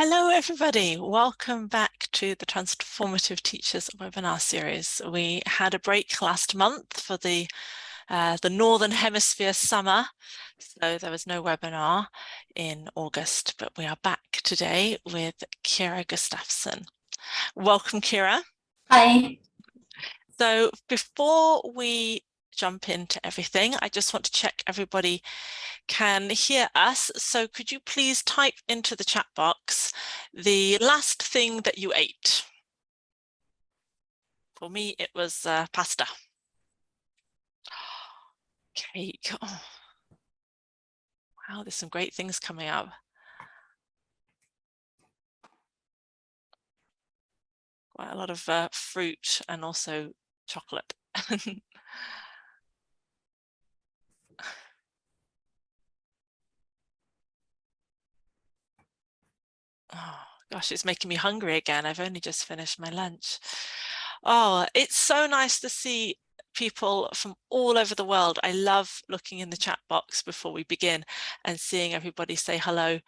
Hello everybody, welcome back to the Transformative Teachers webinar series. We had a break last month for the Northern Hemisphere summer, so there was no webinar in August, but we are back today with Kera Gustafson. Welcome, Kera. Hi. So before we jump into everything, I just want to check everybody can hear us. So could you please type into the chat box the last thing that you ate? For me, it was pasta. Cake. Oh. Wow, there's some great things coming up. Quite a lot of fruit and also chocolate. Oh gosh, it's making me hungry again. I've only just finished my lunch. Oh, it's so nice to see people from all over the world. I love looking in the chat box before we begin and seeing everybody say hello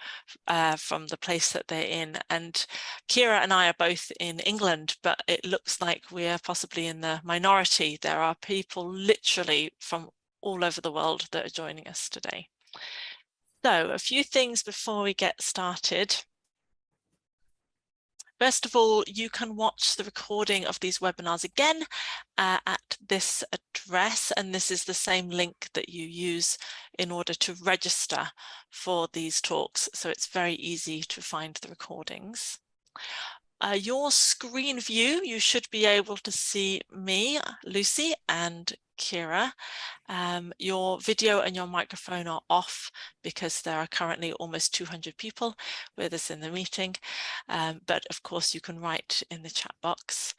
from the place that they're in. And Kera and I are both in England, but it looks like we're possibly in the minority. There are people literally from all over the world that are joining us today. So a few things before we get started. First of all, you can watch the recording of these webinars again at this address, and this is the same link that you use in order to register for these talks, so it's very easy to find the recordings. Your screen view, you should be able to see me, Lucy, and Kera. Your video and your microphone are off because there are currently almost 200 people with us in the meeting, but of course you can write in the chat box.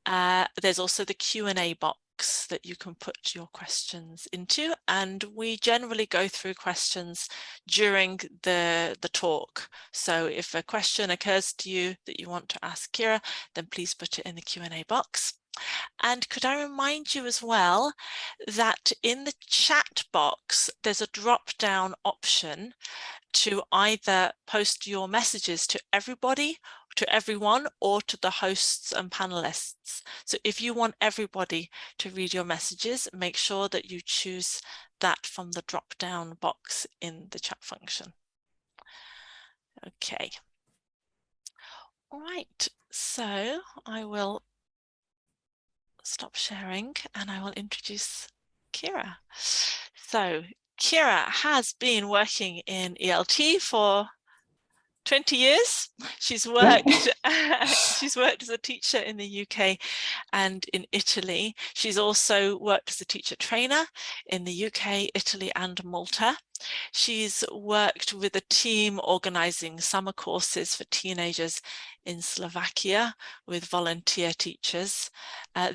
There's also the Q&A box that you can put your questions into, and we generally go through questions during the talk. So if a question occurs to you that you want to ask Kera, then please put it in the Q&A box. And could I remind you as well that in the chat box, there's a drop-down option to either post your messages to everybody, to everyone, or to the hosts and panelists. So if you want everybody to read your messages, make sure that you choose that from the drop-down box in the chat function. Okay. All right, so I will stop sharing and I will introduce Kera. So Kera has been working in ELT for 20 years. She's worked she's worked as a teacher in the UK and in Italy. She's also worked as a teacher trainer in the UK, Italy and Malta. She's worked with a team organizing summer courses for teenagers in Slovakia with volunteer teachers.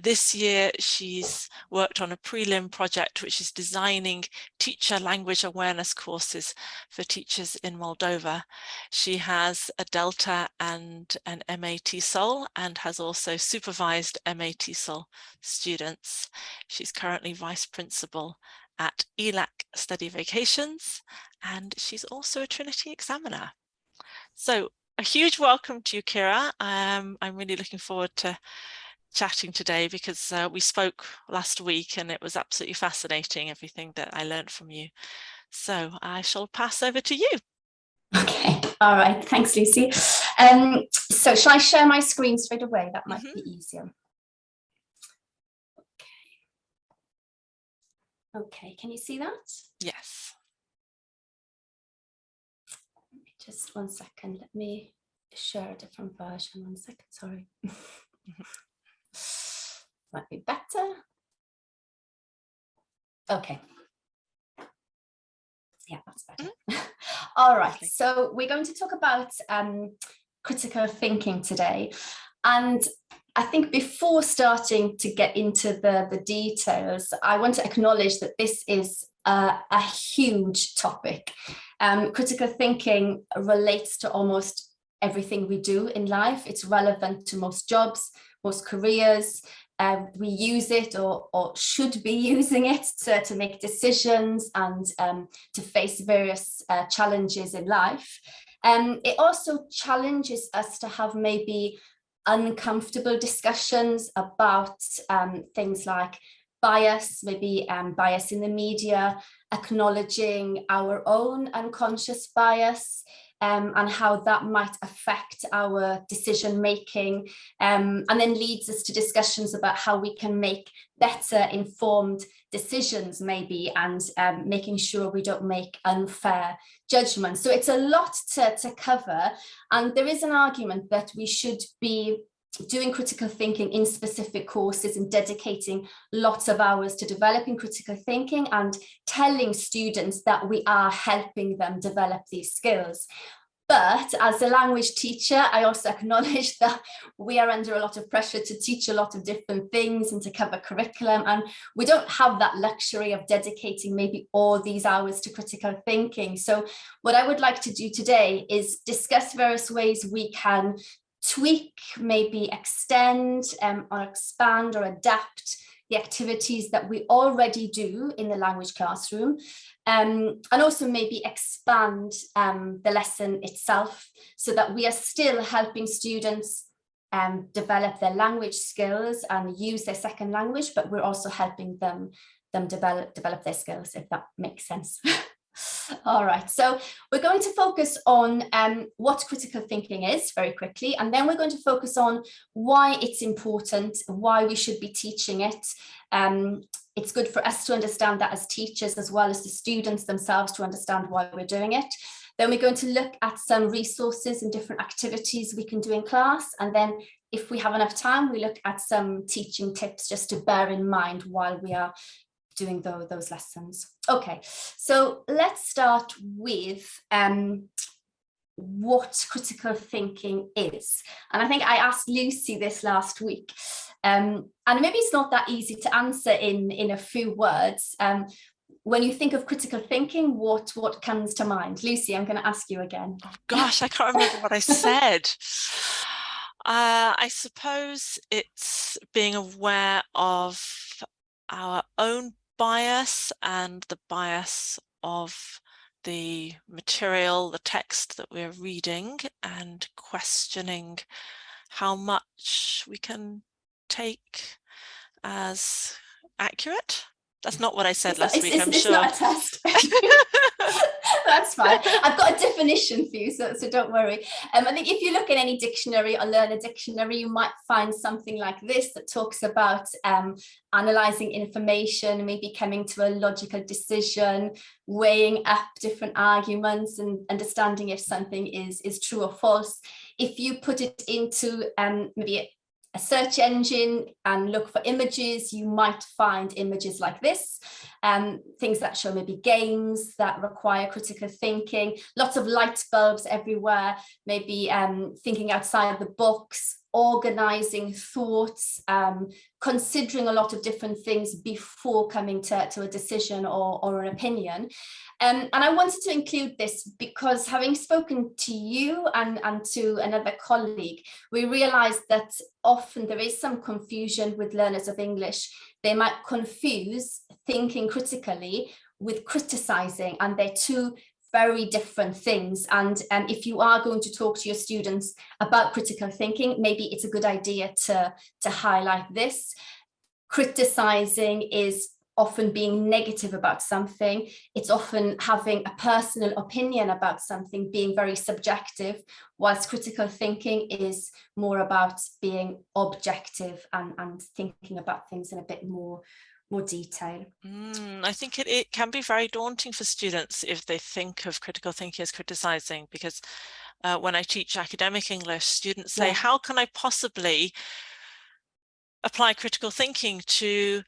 This year, she's worked on a prelim project, which is designing teacher language awareness courses for teachers in Moldova. She has a Delta and an MA TESOL and has also supervised MA TESOL students. She's currently vice principal at ELAC Study Vacations, and she's also a Trinity examiner. So a huge welcome to you, Kera. I'm really looking forward to chatting today because we spoke last week and it was absolutely fascinating, everything that I learned from you. So I shall pass over to you. Okay, all right, thanks, Lucy. So shall I share my screen straight away? That might be easier. Okay, can you see that? Yes. Just 1 second, let me share a different version. 1 second, sorry. Might be better. Okay. Yeah, that's better. All right, so we're going to talk about critical thinking today. And I think before starting to get into the details, I want to acknowledge that this is a huge topic. Critical thinking relates to almost everything we do in life. It's relevant to most jobs, most careers. We use it or should be using it to make decisions and to face various challenges in life. It also challenges us to have maybe uncomfortable discussions about things like bias, maybe bias in the media, acknowledging our own unconscious bias, and how that might affect our decision making, and then leads us to discussions about how we can make better informed decisions maybe, and making sure we don't make unfair judgments. So it's a lot to cover, and there is an argument that we should be doing critical thinking in specific courses and dedicating lots of hours to developing critical thinking and telling students that we are helping them develop these skills. But as a language teacher, I also acknowledge that we are under a lot of pressure to teach a lot of different things and to cover curriculum, and we don't have that luxury of dedicating maybe all these hours to critical thinking. So what I would like to do today is discuss various ways we can tweak, maybe extend or expand or adapt the activities that we already do in the language classroom, and also maybe expand the lesson itself so that we are still helping students develop their language skills and use their second language, but we're also helping them develop their skills, if that makes sense. All right, so we're going to focus on what critical thinking is very quickly, and then we're going to focus on why it's important, why we should be teaching it. It's good for us to understand that as teachers, as well as the students themselves to understand why we're doing it. Then we're going to look at some resources and different activities we can do in class, and then if we have enough time, we look at some teaching tips just to bear in mind while we are doing those lessons. Okay, so let's start with what critical thinking is. And I think I asked Lucy this last week, and maybe it's not that easy to answer in a few words. When you think of critical thinking, what comes to mind? Lucy, I'm going to ask you again. Oh gosh, I can't remember what I said. I suppose it's being aware of our own bias and the bias of the material, the text that we're reading, and questioning how much we can take as accurate. That's not what I said last week, I'm sure. It's not a test. That's fine. I've got a definition for you, so don't worry. I think if you look in any dictionary or learn a dictionary, you might find something like this that talks about analysing information, maybe coming to a logical decision, weighing up different arguments and understanding if something is true or false. If you put it into maybe a search engine and look for images, you might find images like this, things that show maybe games that require critical thinking, lots of light bulbs everywhere, maybe thinking outside the box, organizing thoughts, considering a lot of different things before coming to a decision or an opinion. And I wanted to include this because, having spoken to you and to another colleague, we realized that often there is some confusion with learners of English. They might confuse thinking critically with criticizing, and they're two very different things. And if you are going to talk to your students about critical thinking, maybe it's a good idea to highlight this. Criticizing is often being negative about something. It's often having a personal opinion about something, being very subjective, whilst critical thinking is more about being objective and thinking about things in a bit more detail. I think it can be very daunting for students if they think of critical thinking as criticizing, because when I teach academic English, students say, how can I possibly apply critical thinking to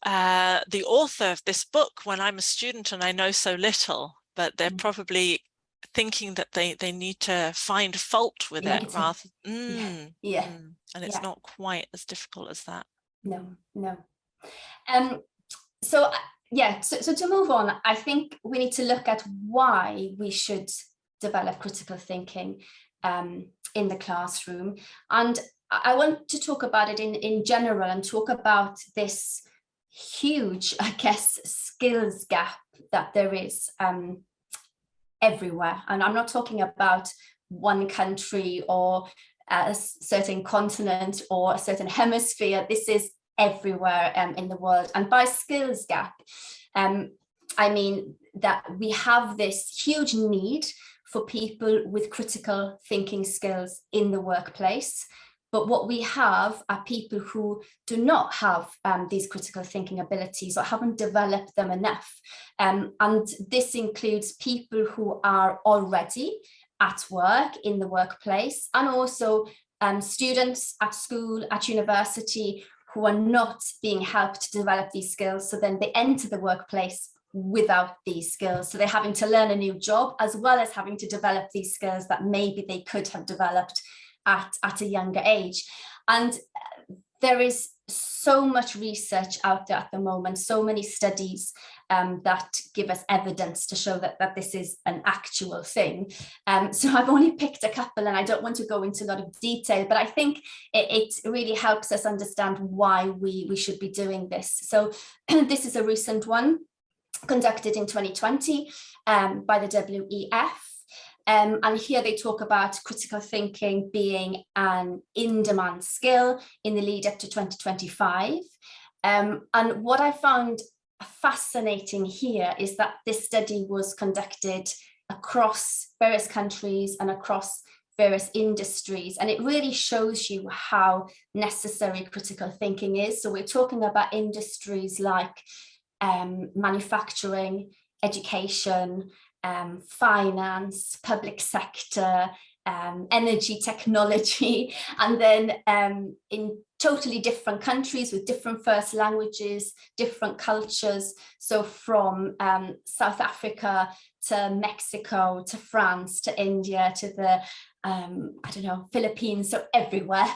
the author of this book when I'm a student and I know so little? But they're probably thinking that they need to find fault with it rather. And it's not quite as difficult as that. No. So to move on, I think we need to look at why we should develop critical thinking in the classroom. And I want to talk about it in general and talk about this huge, I guess, skills gap that there is everywhere. And I'm not talking about one country or a certain continent or a certain hemisphere. This is everywhere in the world. And by skills gap, I mean that we have this huge need for people with critical thinking skills in the workplace. But what we have are people who do not have these critical thinking abilities or haven't developed them enough. And this includes people who are already at work, in the workplace, and also students at school, at university, who are not being helped to develop these skills. So then they enter the workplace without these skills. So they're having to learn a new job, as well as having to develop these skills that maybe they could have developed at a younger age. And there is so much research out there at the moment, so many studies that give us evidence to show that this is an actual thing. So I've only picked a couple, and I don't want to go into a lot of detail, but I think it really helps us understand why we should be doing this. So this is a recent one conducted in 2020 by the WEF. And here they talk about critical thinking being an in-demand skill in the lead up to 2025. And what I found fascinating here is that this study was conducted across various countries and across various industries. And it really shows you how necessary critical thinking is. So we're talking about industries like manufacturing, education, finance, public sector, energy technology, and then in totally different countries with different first languages, different cultures. So from South Africa to Mexico to France to India to the I don't know, Philippines, so everywhere.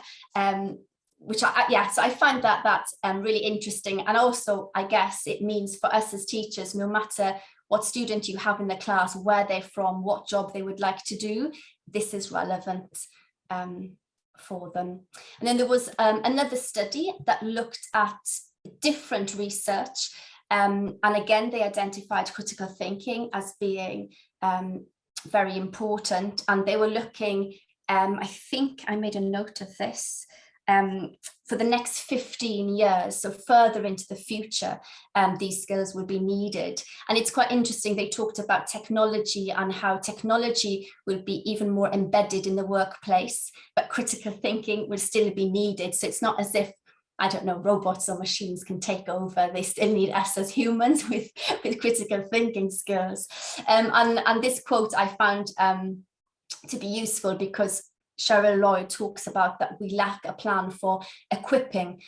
Which so I find that really interesting. And also, I guess it means for us as teachers, no matter what student you have in the class, where they're from, what job they would like to do, this is relevant for them. And then there was another study that looked at different research. And again, they identified critical thinking as being very important. And they were looking, I think I made a note of this, for the next 15 years, so further into the future, these skills will be needed. And it's quite interesting, they talked about technology and how technology will be even more embedded in the workplace, but critical thinking will still be needed. So it's not as if, I don't know, robots or machines can take over. They still need us as humans with critical thinking skills. And this quote I found to be useful because Cheryl Lloyd talks about that we lack a plan for equipping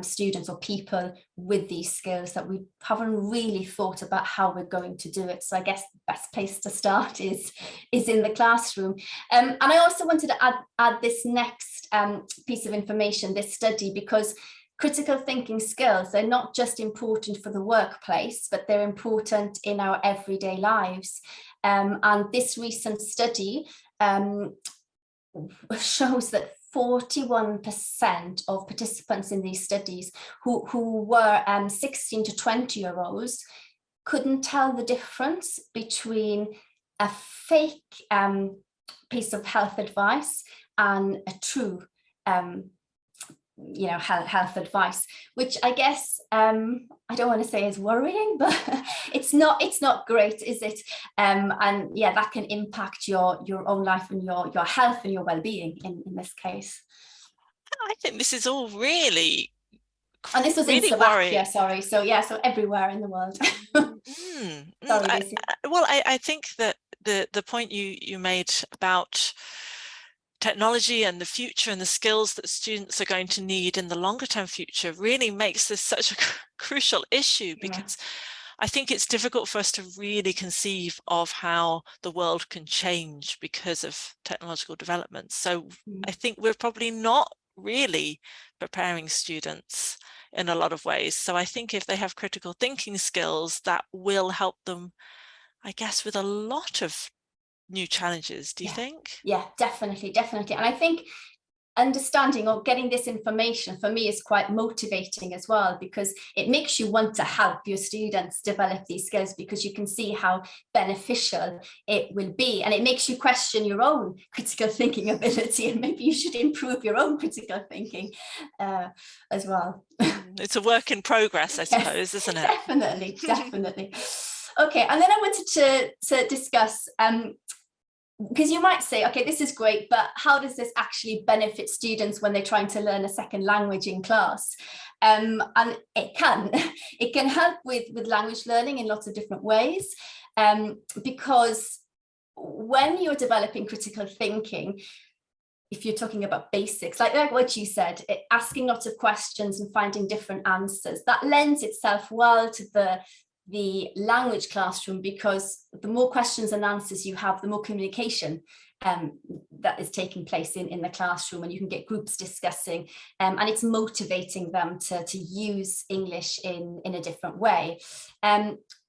students or people with these skills, that we haven't really thought about how we're going to do it. So I guess the best place to start is in the classroom. And I also wanted to add this next piece of information, this study, because critical thinking skills, they're not just important for the workplace, but they're important in our everyday lives. And this recent study shows that 41% of participants in these studies who were 16 to 20-year-olds couldn't tell the difference between a fake piece of health advice and a true health advice, which I guess I don't want to say is worrying, but it's not great, is it? And yeah, that can impact your own life and your health and your well-being in this case. I think this is all really, and this was really in Slovakia, worrying. sorry. So yeah, so everywhere in the world. Sorry, I think that the point you made about technology and the future and the skills that students are going to need in the longer term future really makes this such a crucial issue, because I think it's difficult for us to really conceive of how the world can change because of technological developments. So I think we're probably not really preparing students in a lot of ways. So I think if they have critical thinking skills, that will help them, I guess, with a lot of new challenges. Do you think? Yeah, definitely. And I think understanding or getting this information for me is quite motivating as well, because it makes you want to help your students develop these skills, because you can see how beneficial it will be, and it makes you question your own critical thinking ability, and maybe you should improve your own critical thinking as well. It's a work in progress, I suppose, isn't it? Definitely, definitely. Okay, and then I wanted to discuss because you might say, okay, this is great, but how does this actually benefit students when they're trying to learn a second language in class? And it can help with language learning in lots of different ways, because when you're developing critical thinking, if you're talking about basics, like what you said, asking lots of questions and finding different answers, that lends itself well to the language classroom, because the more questions and answers you have, the more communication that is taking place in the classroom, and you can get groups discussing, and it's motivating them to use English in a different way.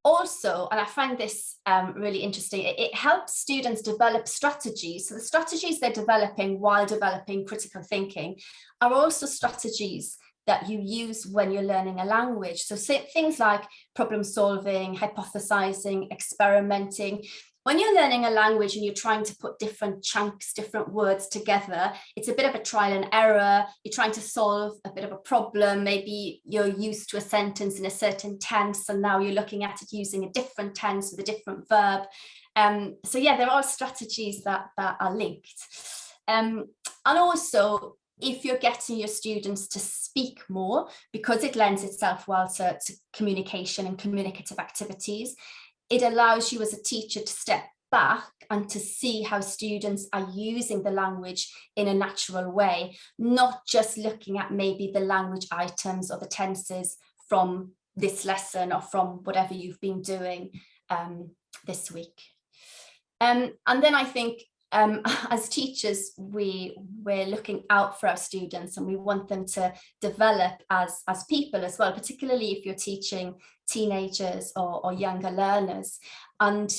Also, and I find this really interesting, it helps students develop strategies. So the strategies they're developing while developing critical thinking are also strategies that you use when you're learning a language. So things like problem solving, hypothesizing, experimenting. When you're learning a language and you're trying to put different chunks, different words together, it's a bit of a trial and error. You're trying to solve a bit of a problem. Maybe you're used to a sentence in a certain tense, and now you're looking at it using a different tense with a different verb. So yeah, there are strategies that are linked. And also, if you're getting your students to speak more, because it lends itself well to communication and communicative activities, it allows you as a teacher to step back and to see how students are using the language in a natural way, not just looking at maybe the language items or the tenses from this lesson or from whatever you've been doing this week. And then I think as teachers, we're looking out for our students, and we want them to develop as people as well, particularly if you're teaching teenagers or younger learners. And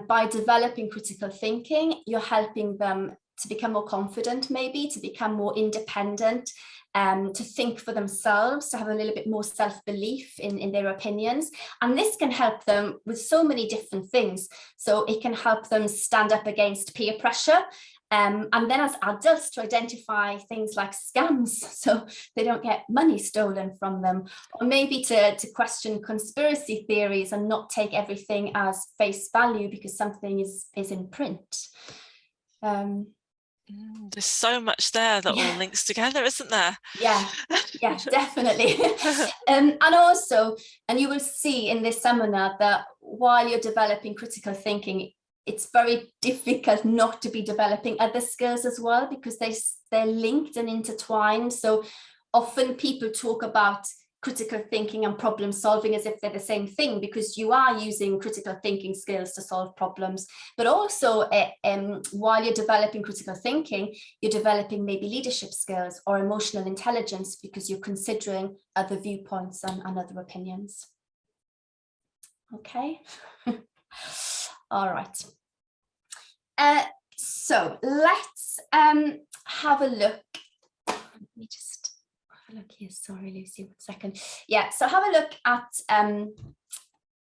by developing critical thinking, you're helping them to become more confident, maybe to become more independent, to think for themselves, to have a little bit more self-belief in their opinions. And this can help them with so many different things. So it can help them stand up against peer pressure, and then as adults to identify things like scams, so they don't get money stolen from them, or maybe to question conspiracy theories and not take everything as face value because something is in print. There's so much there that all links together, isn't there? Yeah, definitely. And also, and you will see in this seminar that while you're developing critical thinking, it's very difficult not to be developing other skills as well, because they're linked and intertwined. So often people talk about critical thinking and problem solving as if they're the same thing, because you are using critical thinking skills to solve problems. But also while you're developing critical thinking, you're developing maybe leadership skills or emotional intelligence, because you're considering other viewpoints and other opinions. Okay. All right. So let's have a look. Let me just have a look here. Sorry, Lucy, 1 second. Yeah, so have a look at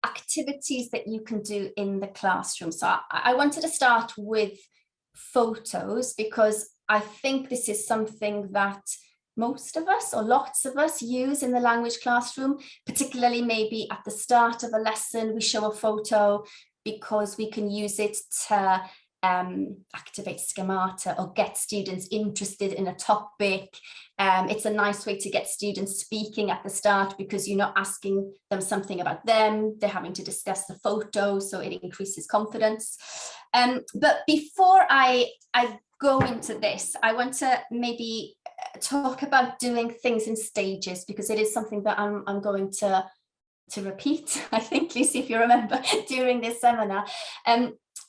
activities that you can do in the classroom. So I wanted to start with photos, because I think this is something that most of us or lots of us use in the language classroom, particularly maybe at the start of a lesson, we show a photo because we can use it to activate schemata or get students interested in a topic. It's a nice way to get students speaking at the start, because you're not asking them something about them, they're having to discuss the photo, so it increases confidence. But before I go into this, I want to maybe talk about doing things in stages, because it is something that I'm going to repeat, I think, Lucy, if you remember, during this seminar.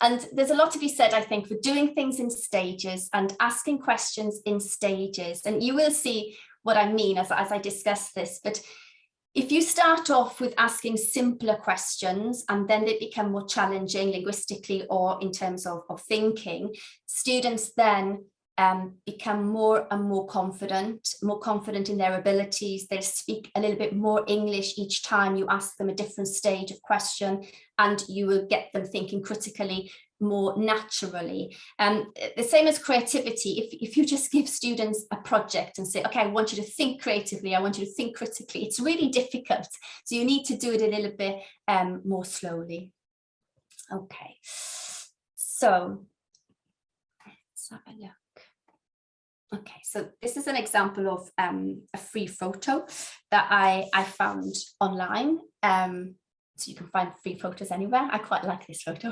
And there's a lot to be said, I think, for doing things in stages and asking questions in stages. And you will see what I mean as I discuss this. But if you start off with asking simpler questions and then they become more challenging linguistically or in terms of thinking, students then become more and more confident in their abilities. They speak a little bit more English each time you ask them a different stage of question, and you will get them thinking critically more naturally. The same as creativity. If you just give students a project and say, okay, I want you to think creatively, I want you to think critically, it's really difficult. So you need to do it a little bit more slowly. Okay, so let's have a look. Okay, so this is an example of a free photo that I found online. So you can find free photos anywhere. I quite like this photo.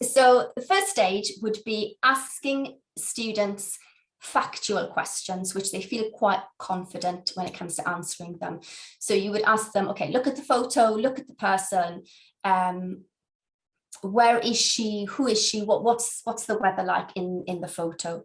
So the first stage would be asking students factual questions, which they feel quite confident when it comes to answering them. So you would ask them, okay, look at the photo, look at the person. Where is she? Who is she? What's the weather like in the photo?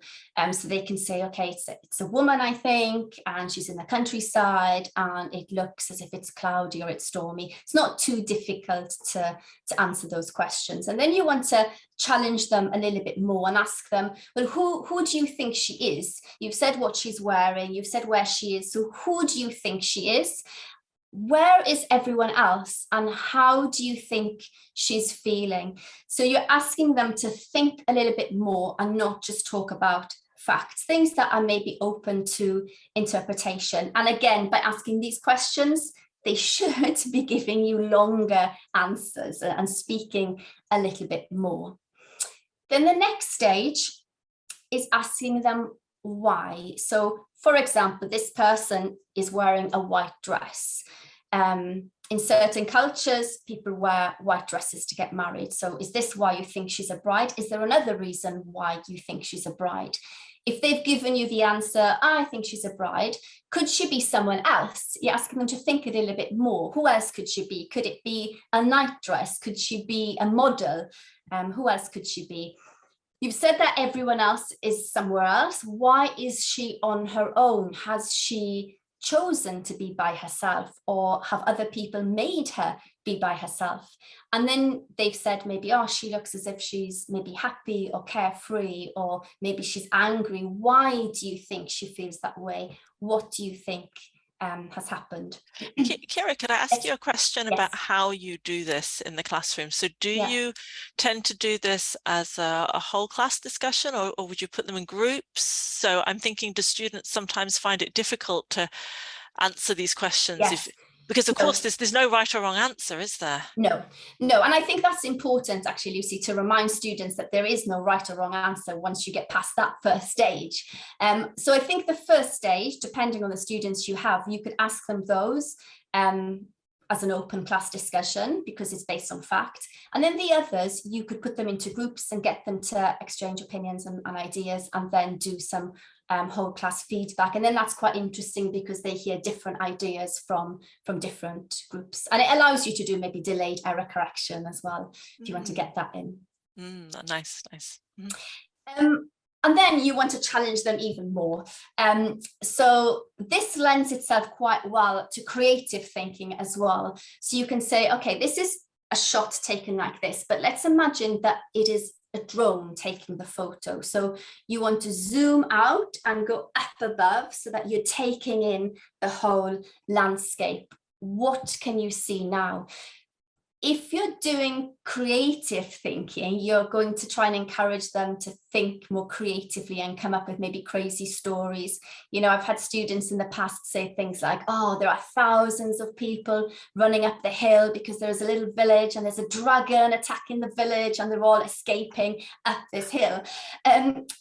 So they can say, okay, it's a woman, I think, and she's in the countryside, and it looks as if it's cloudy or it's stormy. It's not too difficult to answer those questions. And then you want to challenge them a little bit more and ask them, well, who do you think she is? You've said what she's wearing, you've said where she is, so who do you think she is? Where is everyone else, and how do you think she's feeling? So you're asking them to think a little bit more and not just talk about facts, things that are maybe open to interpretation. And again, by asking these questions, they should be giving you longer answers and speaking a little bit more. Then the next stage is asking them why. So for example, this person is wearing a white dress. In certain cultures, people wear white dresses to get married. So is this why you think she's a bride? Is there another reason why you think she's a bride? If they've given you the answer, I think she's a bride, could she be someone else? You're asking them to think a little bit more. Who else could she be? Could it be a nightdress? Could she be a model? Who else could she be? You've said that everyone else is somewhere else. Why is she on her own? Has she chosen to be by herself, or have other people made her be by herself? And then they've said maybe, oh, she looks as if she's maybe happy or carefree, or maybe she's angry. Why do you think she feels that way? What do you think has happened? Kera, could I ask you a question about Yes. how you do this in the classroom? So do you tend to do this as a whole class discussion, or would you put them in groups? So I'm thinking, do students sometimes find it difficult to answer these questions? Yes. Because of course there's no right or wrong answer, is there? No. And I think that's important, actually, Lucy, to remind students that there is no right or wrong answer once you get past that first stage. So I think the first stage, depending on the students you have, you could ask them those as an open class discussion, because it's based on fact. And then the others, you could put them into groups and get them to exchange opinions and ideas, and then do some whole class feedback. And then that's quite interesting, because they hear different ideas from different groups, and it allows you to do maybe delayed error correction as well, if you want to get that in. Nice. And then you want to challenge them even more. So this lends itself quite well to creative thinking as well. So you can say, okay, this is a shot taken like this, but let's imagine that it is a drone taking the photo. So you want to zoom out and go up above so that you're taking in the whole landscape. What can you see now? If you're doing creative thinking, you're going to try and encourage them to think more creatively and come up with maybe crazy stories. You know, I've had students in the past say things like, oh, there are thousands of people running up the hill because there's a little village and there's a dragon attacking the village and they're all escaping up this hill.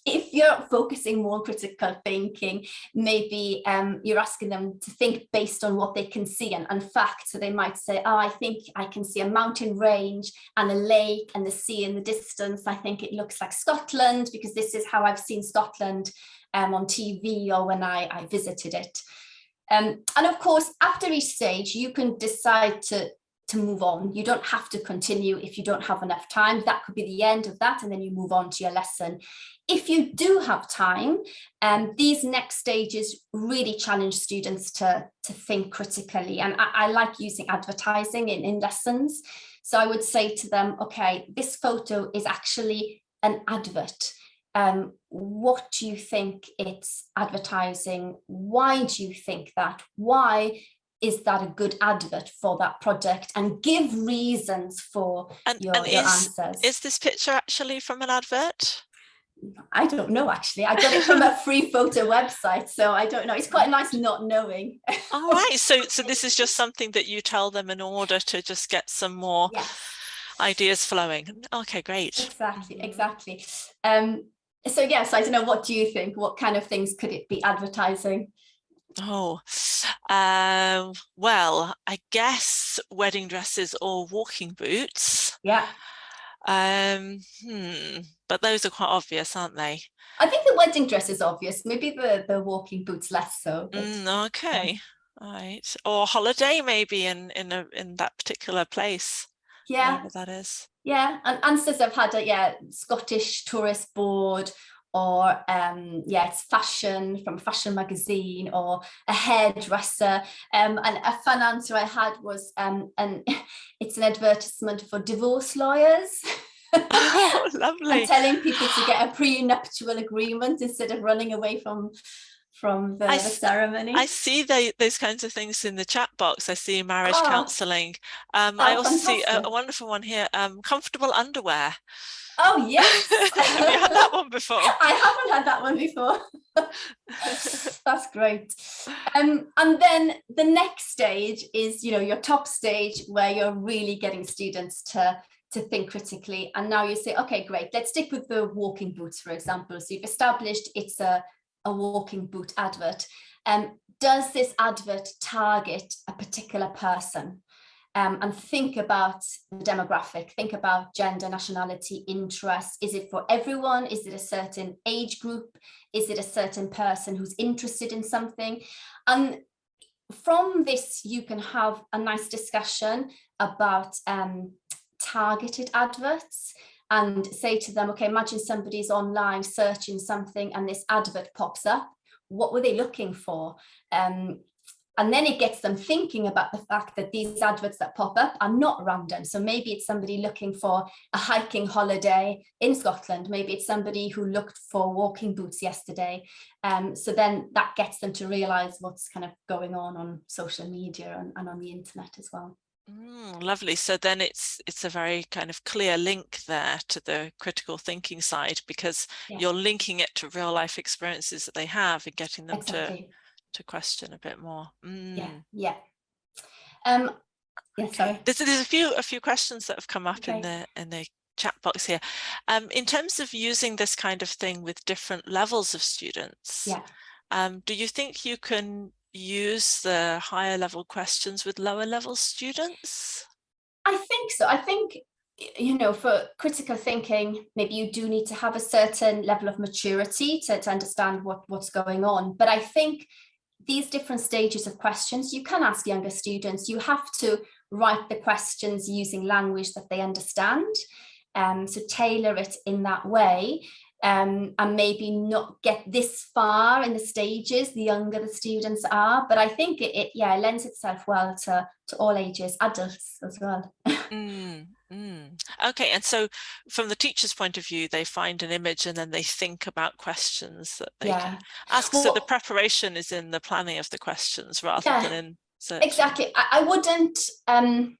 If you're focusing more on critical thinking, maybe you're asking them to think based on what they can see and fact. So they might say, oh, I think I can see a mountain range and a lake and the sea in the distance. I think it looks like Scotland, because this is how I've seen Scotland on TV or when I visited it. And of course, after each stage, you can decide to move on. You don't have to continue if you don't have enough time. That could be the end of that, and then you move on to your lesson. If you do have time, these next stages really challenge students to think critically. And I like using advertising in lessons. So I would say to them, okay, this photo is actually an advert. what do you think it's advertising? Why do you think that? Why is that a good advert for that product? And give reasons for your answers. Is this picture actually from an advert? I don't know, actually. I got it from a free photo website, so I don't know. It's quite nice not knowing. All right, so this is just something that you tell them in order to just get some more ideas flowing. Okay, great. Exactly. So yes, I don't know, what do you think? What kind of things could it be advertising? Oh, well, I guess wedding dresses or walking boots. Yeah. But those are quite obvious, aren't they? I think the wedding dress is obvious. Maybe the walking boots less so. But, okay. All right. Or holiday maybe in that particular place. Yeah. Wherever that is. Yeah. And answers I've had Scottish Tourist Board, or it's fashion from a fashion magazine, or a hairdresser. And a fun answer I had was it's an advertisement for divorce lawyers. Oh, lovely. And telling people to get a prenuptial agreement instead of running away from the ceremony. I see those kinds of things in the chat box. I see marriage counselling. I also see a wonderful one here, comfortable underwear. Oh, yes. Have you had that one before? I haven't had that one before. That's great. And then the next stage is, your top stage, where you're really getting students to think critically. And now you say, okay, great, let's stick with the walking boots, for example. So you've established it's a walking boot advert. Does this advert target a particular person? And think about the demographic, think about gender, nationality, interest. Is it for everyone? Is it a certain age group? Is it a certain person who's interested in something? And from this, you can have a nice discussion about targeted adverts, and say to them, okay, imagine somebody's online searching something and this advert pops up. What were they looking for? And then it gets them thinking about the fact that these adverts that pop up are not random. So maybe it's somebody looking for a hiking holiday in Scotland. Maybe it's somebody who looked for walking boots yesterday. So then that gets them to realize what's kind of going on social media and on the internet as well. Lovely. So then it's a very kind of clear link there to the critical thinking side, because you're linking it to real life experiences that they have and getting them to question a bit more. Sorry. There's a few questions that have come up in the chat box here. In terms of using this kind of thing with different levels of students, do you think you can use the higher level questions with lower level students? I think so. I think, for critical thinking, maybe you do need to have a certain level of maturity to understand what's going on. But I think these different stages of questions, you can ask younger students. You have to write the questions using language that they understand. So tailor it in that way. And maybe not get this far in the stages the younger the students are, but I think it lends itself well to all ages, adults as well. Okay, and so from the teacher's point of view, they find an image and then they think about questions that they can ask. So the preparation is in the planning of the questions rather than in searching. Exactly. I wouldn't,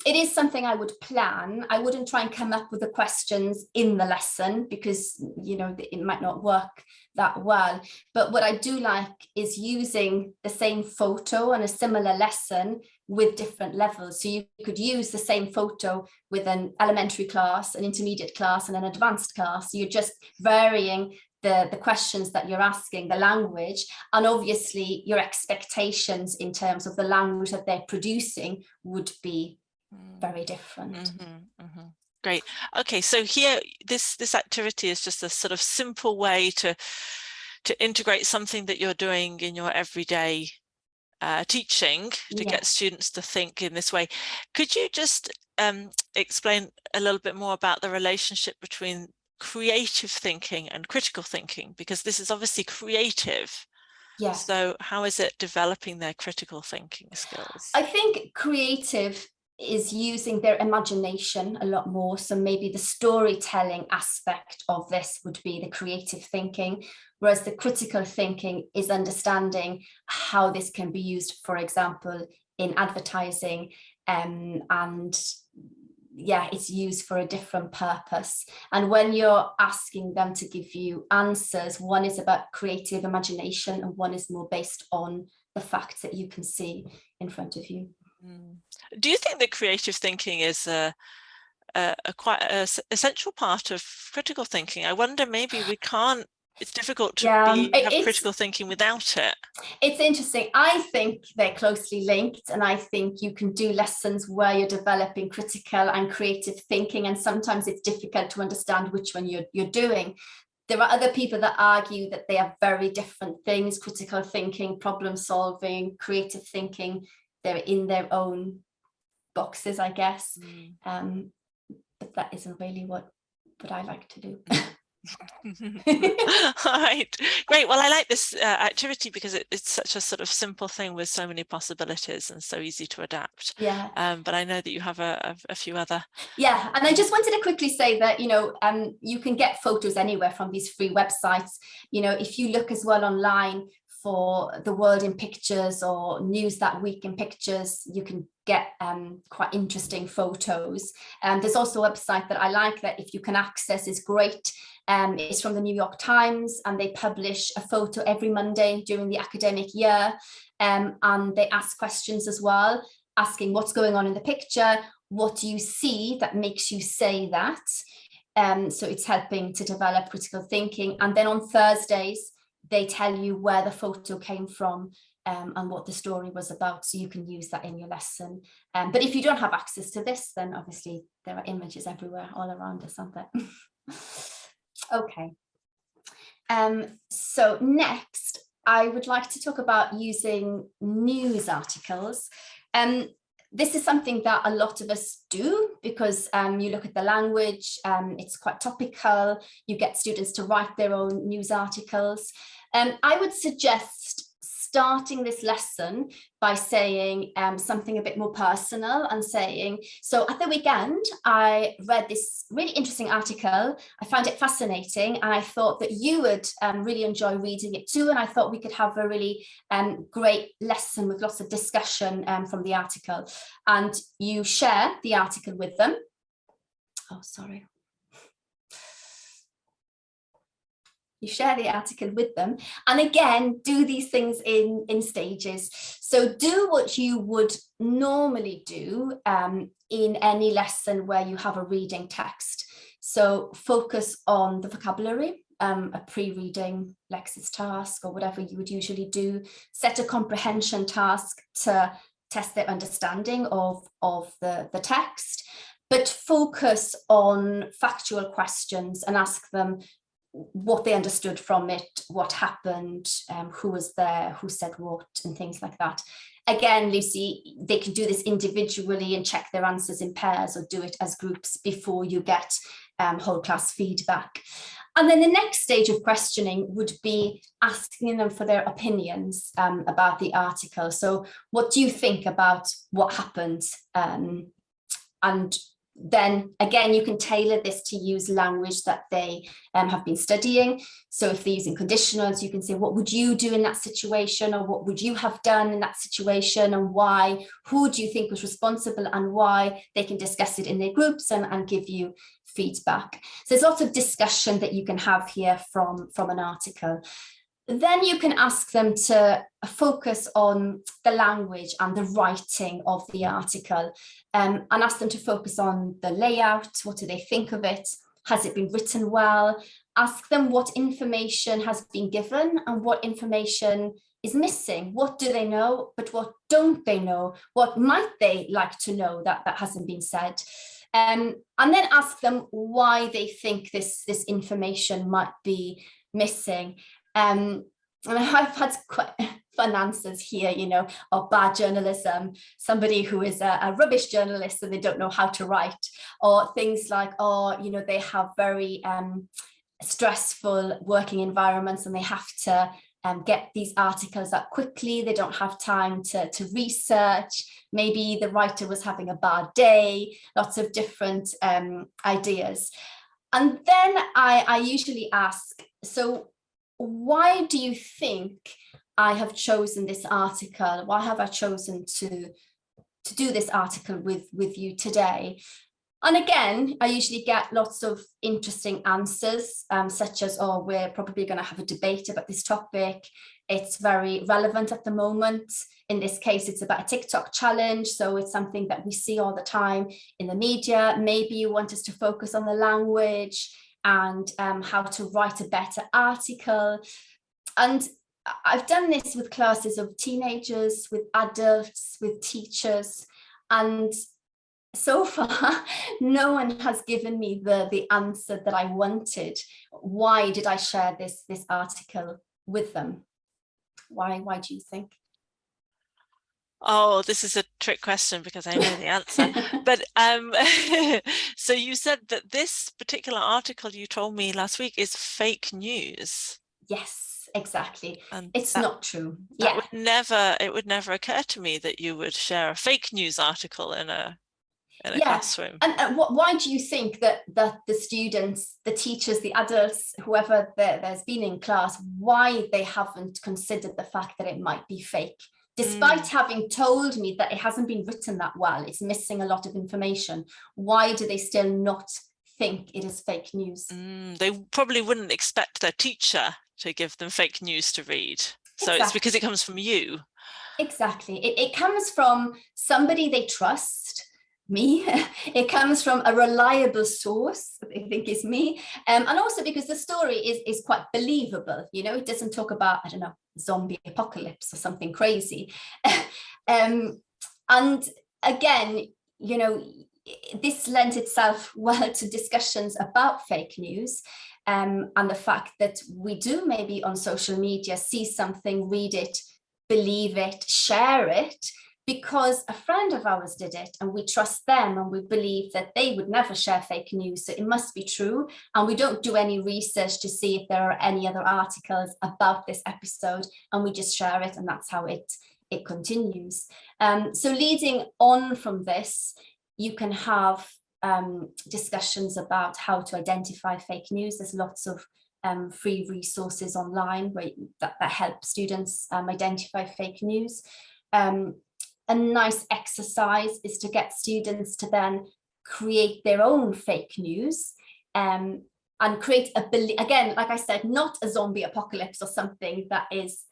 it is something I would plan. I wouldn't try and come up with the questions in the lesson, because, it might not work that well. But what I do like is using the same photo on a similar lesson with different levels. So you could use the same photo with an elementary class, an intermediate class, and an advanced class. So you're just varying the questions that you're asking, the language, and obviously your expectations in terms of the language that they're producing would be very different. Great. Okay, so here this activity is just a sort of simple way to integrate something that you're doing in your everyday teaching to get students to think in this way. Could you just explain a little bit more about the relationship between creative thinking and critical thinking, because this is obviously creative. So how is it developing their critical thinking skills? I think creative is using their imagination a lot more. So maybe the storytelling aspect of this would be the creative thinking, whereas the critical thinking is understanding how this can be used, for example, in advertising, and yeah, it's used for a different purpose. And when you're asking them to give you answers, one is about creative imagination and one is more based on the facts that you can see in front of you. Do you think that creative thinking is a quite essential part of critical thinking? I wonder, maybe we can't, it's difficult to have critical thinking without it. It's interesting. I think they're closely linked, and I think you can do lessons where you're developing critical and creative thinking, and sometimes it's difficult to understand which one you're doing. There are other people that argue that they are very different things: critical thinking, problem solving, creative thinking. They're in their own boxes, I guess. But that isn't really what I like to do. All right, great. Well, I like this activity because it's such a sort of simple thing with so many possibilities and so easy to adapt. Yeah. But I know that you have a few other. Yeah, and I just wanted to quickly say that, you can get photos anywhere from these free websites. If you look as well online for the world in pictures or news that week in pictures, you can get quite interesting photos. There's also a website that I like that if you can access is great. It's from the New York Times, and they publish a photo every Monday during the academic year, and they ask questions as well, asking what's going on in the picture, what do you see that makes you say that. So it's helping to develop critical thinking. And then on Thursdays, they tell you where the photo came from and what the story was about, so you can use that in your lesson. But if you don't have access to this, then obviously there are images everywhere all around us, aren't there? Okay. So next, I would like to talk about using news articles. This is something that a lot of us do because you look at the language, it's quite topical. You get students to write their own news articles. I would suggest starting this lesson by saying something a bit more personal and saying, so at the weekend, I read this really interesting article. I found it fascinating, and I thought that you would really enjoy reading it too. And I thought we could have a really great lesson with lots of discussion from the article. And you share the article with them. Oh, sorry. You share the article with them, and again, do these things in stages. So do what you would normally do in any lesson where you have a reading text. So focus on the vocabulary, a pre-reading Lexis task or whatever you would usually do. Set a comprehension task to test their understanding of the text, but focus on factual questions and ask them what they understood from it, what happened, who was there, who said what, and things like that. Again, Lucy, they can do this individually and check their answers in pairs, or do it as groups before you get whole class feedback. And then the next stage of questioning would be asking them for their opinions about the article. So what do you think about what happened? And then again, you can tailor this to use language that they have been studying. So if they're using conditionals, you can say, what would you do in that situation? Or what would you have done in that situation, and why? Who do you think was responsible and why? They can discuss it in their groups and give you feedback. So there's lots of discussion that you can have here from an article. Then you can ask them to focus on the language and the writing of the article, and ask them to focus on the layout. What do they think of it? Has it been written well? Ask them what information has been given and what information is missing. What do they know, but what don't they know? What might they like to know that hasn't been said? And then ask them why they think this information might be missing. And I've had quite fun answers here, or bad journalism, somebody who is a rubbish journalist and they don't know how to write, or things like, they have very stressful working environments and they have to get these articles up quickly. They don't have time to research. Maybe the writer was having a bad day, lots of different ideas. And then I usually ask, so why do you think I have chosen this article? Why have I chosen to do this article with you today? And again, I usually get lots of interesting answers, such as, oh, we're probably going to have a debate about this topic. It's very relevant at the moment. In this case, it's about a TikTok challenge. So it's something that we see all the time in the media. Maybe you want us to focus on the language and how to write a better article. And I've done this with classes of teenagers, with adults, with teachers, and so far, no one has given me the answer that I wanted. Why did I share this article with them? Why do you think? Oh, this is a trick question because I know the answer. But so you said that this particular article you told me last week is fake news. Yes, exactly. And it's not true. That it would never occur to me that you would share a fake news article in a classroom. And why do you think that the students, the teachers, the adults, whoever there's been in class, why they haven't considered the fact that it might be fake? Despite having told me that it hasn't been written that well, it's missing a lot of information. Why do they still not think it is fake news? They probably wouldn't expect their teacher to give them fake news to read. So It's because it comes from you. Exactly. It comes from somebody they trust, me. It comes from a reliable source, I think is me. And also because the story is quite believable. You know, it doesn't talk about, I don't know, zombie apocalypse or something crazy. And again, you know, this lends itself well to discussions about fake news. And the fact that we do maybe on social media see something, read it, believe it, share it, because a friend of ours did it and we trust them and we believe that they would never share fake news, so it must be true, and we don't do any research to see if there are any other articles about this episode, and we just share it, and that's how it continues. So leading on from this, you can have discussions about how to identify fake news. There's lots of free resources online that help students identify fake news. A nice exercise is to get students to then create their own fake news and create again, like I said, not a zombie apocalypse or something that is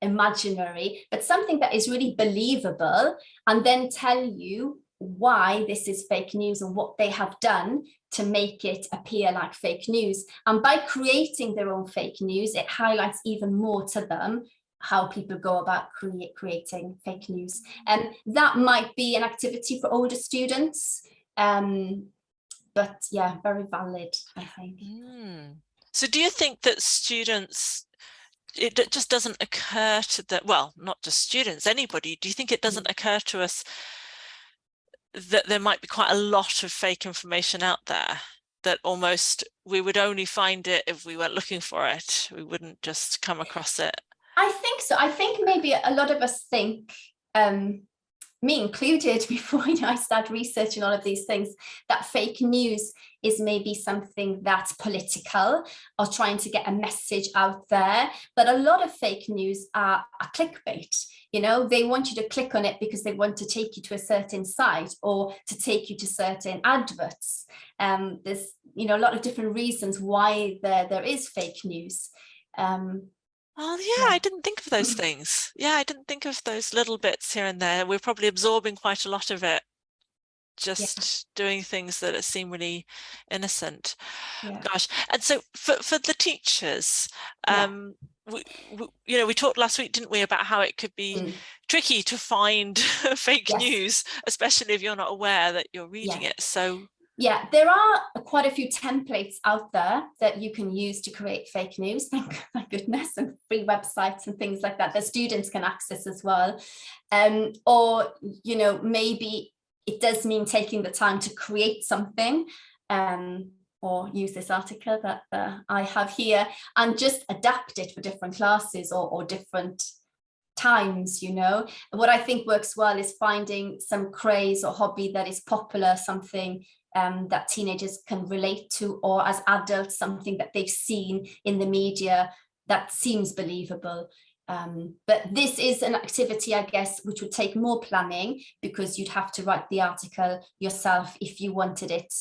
imaginary, but something that is really believable, and then tell you why this is fake news and what they have done to make it appear like fake news. And by creating their own fake news, it highlights even more to them how people go about creating fake news. And that might be an activity for older students, but yeah, very valid, I think. So do you think that students, it just doesn't occur to them, well, not just students, anybody, do you think it doesn't occur to us that there might be quite a lot of fake information out there, that almost we would only find it if we weren't looking for it? We wouldn't just come across it. I think so. I think maybe a lot of us think, me included, before I start researching all of these things, that fake news is maybe something that's political or trying to get a message out there. But a lot of fake news are clickbait. You know, they want you to click on it because they want to take you to a certain site or to take you to certain adverts. There's, you know, a lot of different reasons why there is fake news. Oh yeah, I didn't think of those things. Yeah, I didn't think of those little bits here and there. We're probably absorbing quite a lot of it, just doing things that seem really innocent. Gosh. And so for the teachers, we talked last week, didn't we, about how it could be tricky to find fake news, especially if you're not aware that you're reading it. So yeah, there are quite a few templates out there that you can use to create fake news, thank goodness, and free websites and things like that students can access as well. Or, you know, maybe it does mean taking the time to create something. or use this article that I have here and just adapt it for different classes or different times, you know. What I think works well is finding some craze or hobby that is popular, something that teenagers can relate to, or as adults, something that they've seen in the media that seems believable. But this is an activity, I guess, which would take more planning, because you'd have to write the article yourself if you wanted it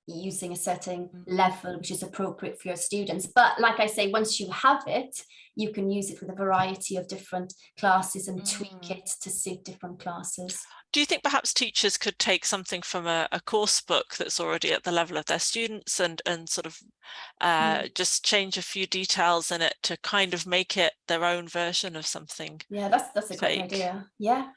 using a certain level which is appropriate for your students. But like I say, once you have it, you can use it with a variety of different classes and tweak it to suit different classes. Do you think perhaps teachers could take something from a course book that's already at the level of their students and sort of just change a few details in it to kind of make it their own version of something? Yeah, that's a great idea. Yeah.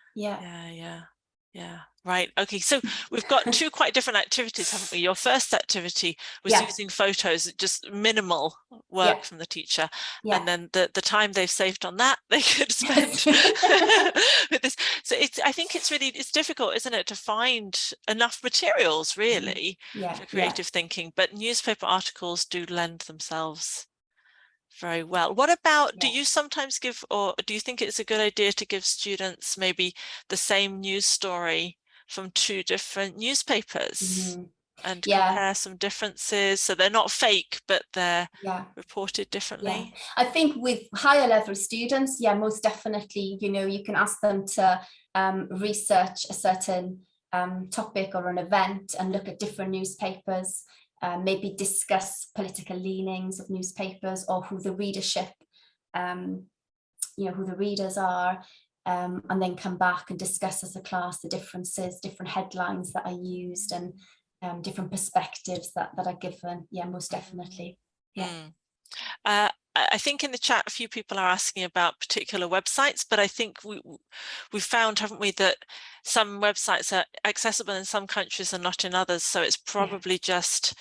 Right. Okay, so we've got two quite different activities, haven't we? Your first activity was using photos, just minimal work from the teacher, and then the time they've saved on that they could spend with this. So I think it's difficult, isn't it, to find enough materials really for creative thinking, but newspaper articles do lend themselves very well. What about, do you sometimes give, or do you think it's a good idea to give students maybe the same news story from two different newspapers and compare some differences, so they're not fake but they're reported differently? I think with higher level students, most definitely, you know, you can ask them to research a certain topic or an event and look at different newspapers, maybe discuss political leanings of newspapers or who the readership, you know, who the readers are, and then come back and discuss as a class the differences, different headlines that are used, and different perspectives that are given. Most definitely. I think in the chat a few people are asking about particular websites, but I think we've found, haven't we, that some websites are accessible in some countries and not in others, so it's probably just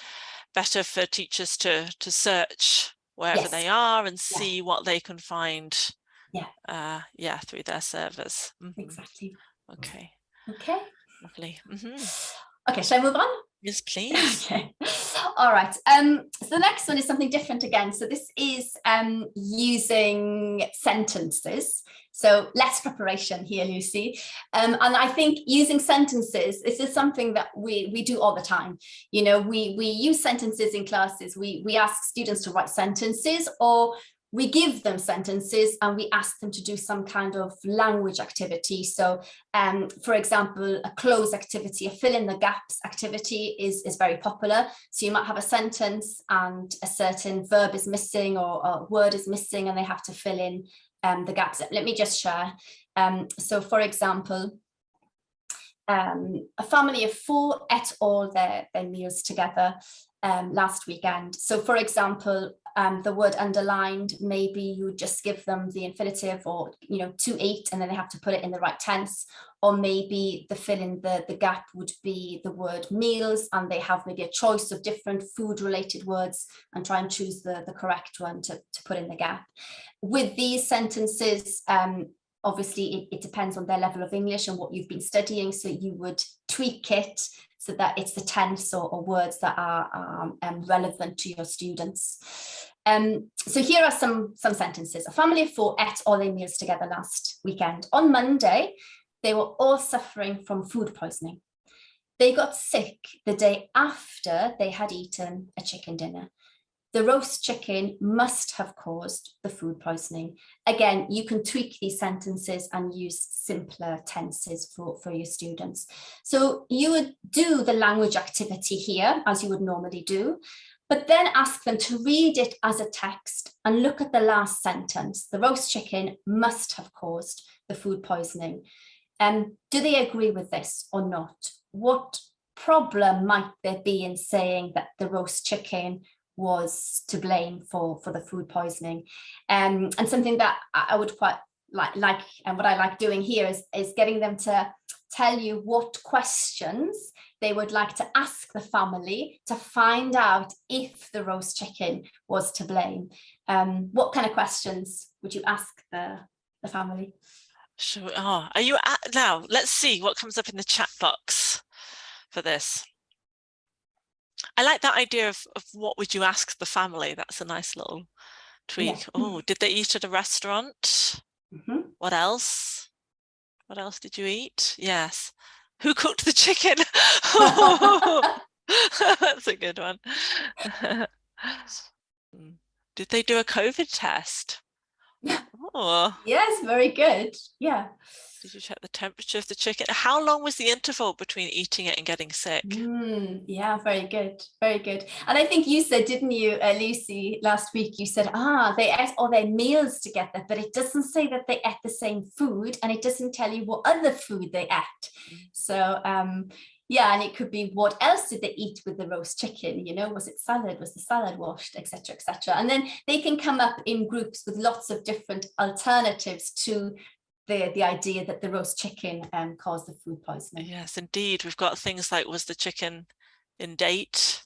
better for teachers to search wherever they are and see what they can find through their servers. Exactly. Okay, lovely. Okay, shall I move on? Yes, please. Okay. All right. So the next one is something different again. So this is using sentences. So less preparation here, Lucy. And I think using sentences, this is something that we do all the time. You know, we use sentences in classes. We ask students to write sentences, or we give them sentences and we ask them to do some kind of language activity. So for example, a close activity, a fill in the gaps activity is very popular. So you might have a sentence and a certain verb is missing or a word is missing and they have to fill in the gaps. Let me just share. So for example, a family of 4 ate all their meals together last weekend. So for example, the word underlined, maybe you just give them the infinitive, or, you know, to eat, and then they have to put it in the right tense. Or maybe the fill in the gap would be the word meals, and they have maybe a choice of different food related words and try and choose the correct one to put in the gap. With these sentences, obviously it depends on their level of English and what you've been studying, so you would tweak it so that it's the tense or words that are relevant to your students. So here are some sentences. A family of 4 ate all their meals together last weekend. On Monday, they were all suffering from food poisoning. They got sick the day after they had eaten a chicken dinner. The roast chicken must have caused the food poisoning. Again, you can tweak these sentences and use simpler tenses for your students. So you would do the language activity here as you would normally do, but then ask them to read it as a text and look at the last sentence. The roast chicken must have caused the food poisoning. Do they agree with this or not? What problem might there be in saying that the roast chicken was to blame for the food poisoning? And something that I would quite like and what I like doing here is getting them to tell you what questions they would like to ask the family to find out if the roast chicken was to blame. What kind of questions would you ask the family? Sure. Oh, are you at now? Let's see what comes up in the chat box for this. I like that idea of what would you ask the family. That's a nice little tweak. Yeah. Oh, did they eat at a restaurant? Mm-hmm. What else? What else did you eat? Yes. Who cooked the chicken? That's a good one. Did they do a COVID test? Oh, Yes, very good. Yeah. did you check the temperature of the chicken? How long was the interval between eating it and getting sick? Yeah, very good, very good. And I think you said, didn't you, Lucy, last week, you said, they ate all their meals together, but it doesn't say that they ate the same food, and it doesn't tell you what other food they ate. So yeah, and it could be, what else did they eat with the roast chicken? You know, was it salad? Was the salad washed, etc., etc.? And then they can come up in groups with lots of different alternatives to the idea that the roast chicken caused the food poisoning. Yes, indeed. We've got things like, was the chicken in date,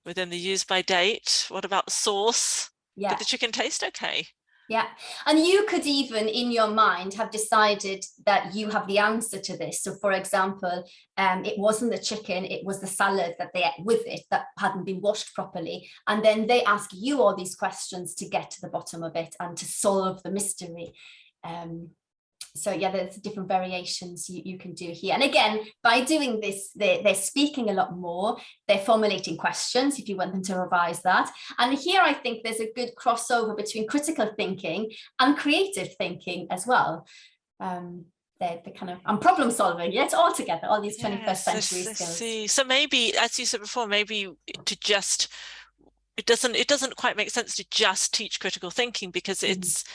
within the use by date? What about the sauce? Yeah. Did the chicken taste okay? Yeah. And you could even in your mind have decided that you have the answer to this. So for example, it wasn't the chicken, it was the salad that they ate with it that hadn't been washed properly. And then they ask you all these questions to get to the bottom of it and to solve the mystery. So yeah, there's different variations you can do here. And again, by doing this, they're speaking a lot more. They're formulating questions if you want them to revise that. And here I think there's a good crossover between critical thinking and creative thinking as well. They're kind of, and problem solving, yeah, it's all together, all these 21st century skills. See. So maybe, as you said before, maybe to just, it doesn't quite make sense to just teach critical thinking, because it's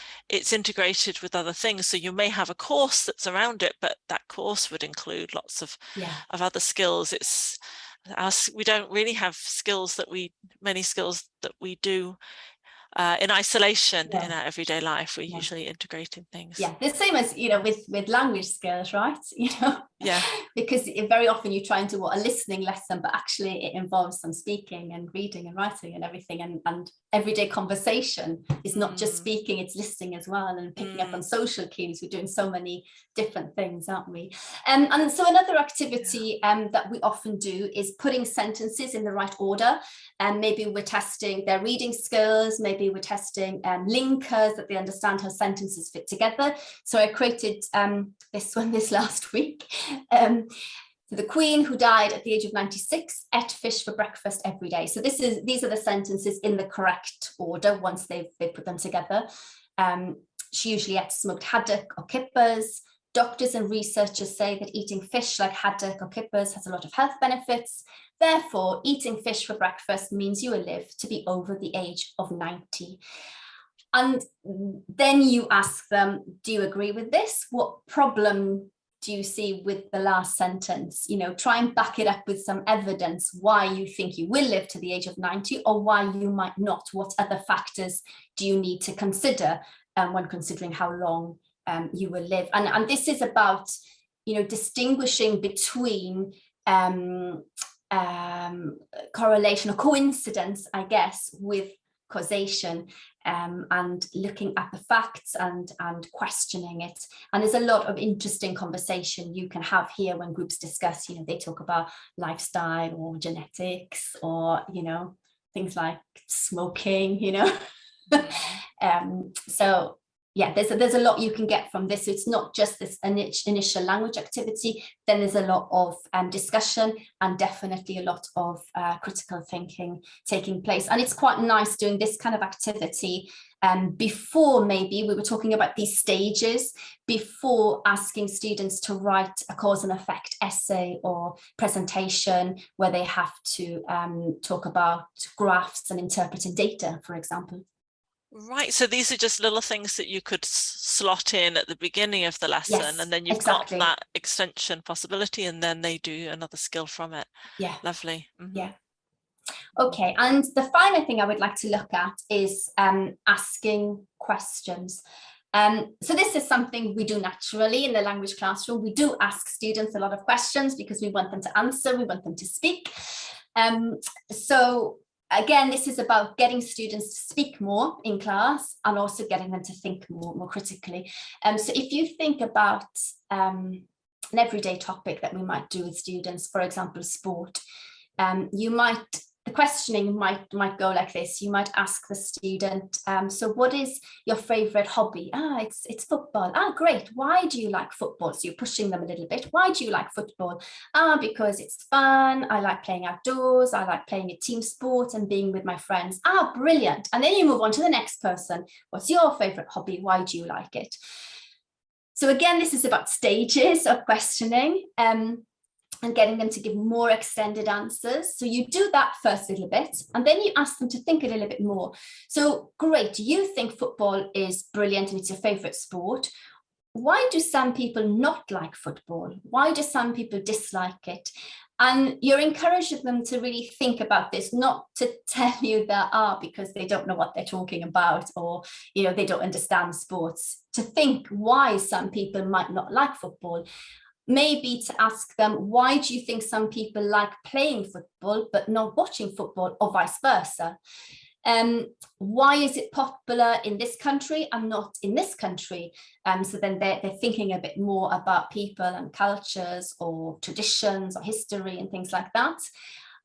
integrated with other things. So you may have a course that's around it, but that course would include lots of other skills. We don't really have many skills that we do in isolation in our everyday life. We're usually integrating things. Yeah, the same as, you know, with language skills, right? You know, yeah, because very often you try and do a listening lesson, but actually it involves some speaking and reading and writing and everything. And everyday conversation is not just speaking, it's listening as well, and picking up on social cues. We're doing so many different things, aren't we? And so another activity that we often do is putting sentences in the right order. And maybe we're testing their reading skills, maybe we're testing linkers, that they understand how sentences fit together. So I created this last week. The Queen, who died at the age of 96, ate fish for breakfast every day. So these are the sentences in the correct order once they've put them together. She usually ate smoked haddock or kippers. Doctors and researchers say that eating fish like haddock or kippers has a lot of health benefits. Therefore, eating fish for breakfast means you will live to be over the age of 90. And then you ask them, do you agree with this? What problem do you see with the last sentence? You know, try and back it up with some evidence why you think you will live to the age of 90, or why you might not. What other factors do you need to consider when considering how long you will live? And this is about, you know, distinguishing between correlation or coincidence, I guess, with causation, and looking at the facts and questioning it. And there's a lot of interesting conversation you can have here when groups discuss, you know, they talk about lifestyle or genetics, or, you know, things like smoking, you know. So yeah, there's a lot you can get from this. So it's not just this initial language activity, then there's a lot of discussion, and definitely a lot of critical thinking taking place. And it's quite nice doing this kind of activity before, maybe we were talking about these stages, before asking students to write a cause and effect essay or presentation where they have to talk about graphs and interpreting data, for example. Right, so these are just little things that you could slot in at the beginning of the lesson, Yes, and then you've got that extension possibility, and then they do another skill from it. Yeah. Lovely. Yeah. Okay, and the final thing I would like to look at is asking questions. So this is something we do naturally in the language classroom. We do ask students a lot of questions because we want them to answer, we want them to speak. So again, this is about getting students to speak more in class, and also getting them to think more critically. So if you think about an everyday topic that we might do with students, for example, sport, you might the questioning might go like this. You might ask the student, so what is your favorite hobby? It's football. Great. Why do you like football? So you're pushing them a little bit. Why do you like football? Because it's fun. I like playing outdoors. I like playing a team sport and being with my friends. Brilliant. And then you move on to the next person. What's your favorite hobby? Why do you like it? So again, this is about stages of questioning. And getting them to give more extended answers. So you do that first little bit, and then you ask them to think a little bit more. So great, you think football is brilliant and it's your favorite sport. Why do some people not like football? Why do some people dislike it? And you're encouraging them to really think about this, not to tell you that because they don't know what they're talking about, or they don't understand sports. To think why some people might not like football. Maybe to ask them, why do you think some people like playing football but not watching football, or vice versa? Why is it popular in this country and not in this country? So then they're thinking a bit more about people and cultures or traditions or history and things like that.